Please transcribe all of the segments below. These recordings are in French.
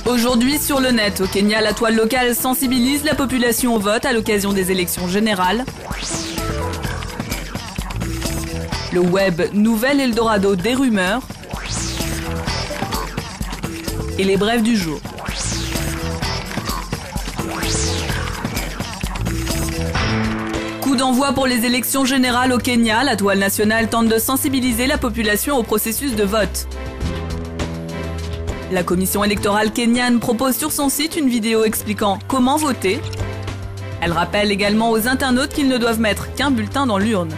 Aujourd'hui sur le net, au Kenya, la toile locale sensibilise la population au vote à l'occasion des élections générales. Le web, nouvel Eldorado des rumeurs. Et les brèves du jour. Coup d'envoi pour les élections générales au Kenya, la toile nationale tente de sensibiliser la population au processus de vote. La commission électorale kenyane propose sur son site une vidéo expliquant comment voter. Elle rappelle également aux internautes qu'ils ne doivent mettre qu'un bulletin dans l'urne.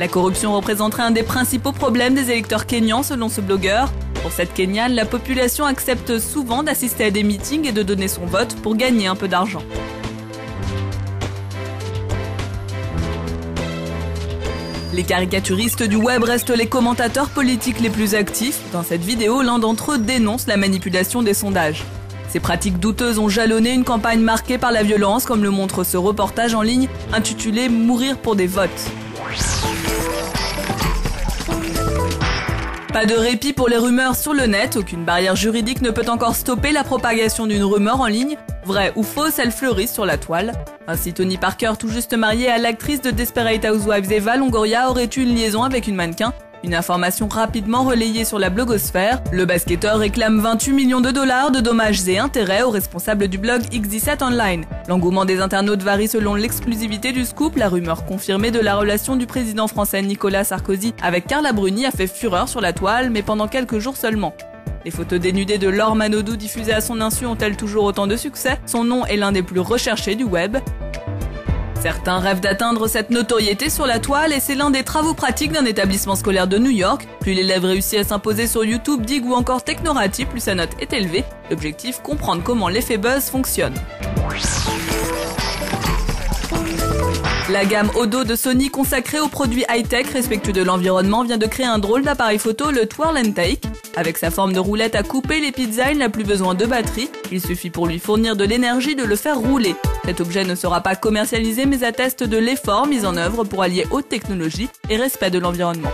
La corruption représenterait un des principaux problèmes des électeurs kenyans selon ce blogueur. Pour cette Kenyane, la population accepte souvent d'assister à des meetings et de donner son vote pour gagner un peu d'argent. Les caricaturistes du web restent les commentateurs politiques les plus actifs. Dans cette vidéo, l'un d'entre eux dénonce la manipulation des sondages. Ces pratiques douteuses ont jalonné une campagne marquée par la violence, comme le montre ce reportage en ligne intitulé « Mourir pour des votes ». Pas de répit pour les rumeurs sur le net, aucune barrière juridique ne peut encore stopper la propagation d'une rumeur en ligne. Vraie ou fausse, elle fleurit sur la toile. Ainsi, Tony Parker, tout juste marié à l'actrice de Desperate Housewives Eva Longoria, aurait eu une liaison avec une mannequin. Une information rapidement relayée sur la blogosphère. Le basketteur réclame 28 millions de dollars de dommages et intérêts aux responsables du blog X17 Online. L'engouement des internautes varie selon l'exclusivité du scoop. La rumeur confirmée de la relation du président français Nicolas Sarkozy avec Carla Bruni a fait fureur sur la toile, mais pendant quelques jours seulement. Les photos dénudées de Laure Manodou diffusées à son insu ont-elles toujours autant de succès? Son nom est l'un des plus recherchés du web. Certains rêvent d'atteindre cette notoriété sur la toile et c'est l'un des travaux pratiques d'un établissement scolaire de New York. Plus l'élève réussit à s'imposer sur YouTube, Dig ou encore Technorati, plus sa note est élevée. L'objectif, comprendre comment l'effet buzz fonctionne. La gamme Odo de Sony consacrée aux produits high-tech respectueux de l'environnement vient de créer un drôle d'appareil photo, le Twirl and Take. Avec sa forme de roulette à couper les pizzas, il n'a plus besoin de batterie. Il suffit pour lui fournir de l'énergie de le faire rouler. Cet objet ne sera pas commercialisé mais atteste de l'effort mis en œuvre pour allier haute technologie et respect de l'environnement.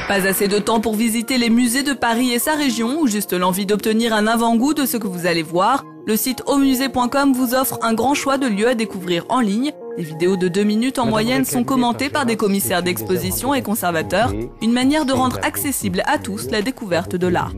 Pas assez de temps pour visiter les musées de Paris et sa région ou juste l'envie d'obtenir un avant-goût de ce que vous allez voir? Le site aumusée.com vous offre un grand choix de lieux à découvrir en ligne. Les vidéos de 2 minutes en moyenne sont commentées par des commissaires d'exposition et conservateurs, une manière de rendre accessible à tous la découverte de l'art.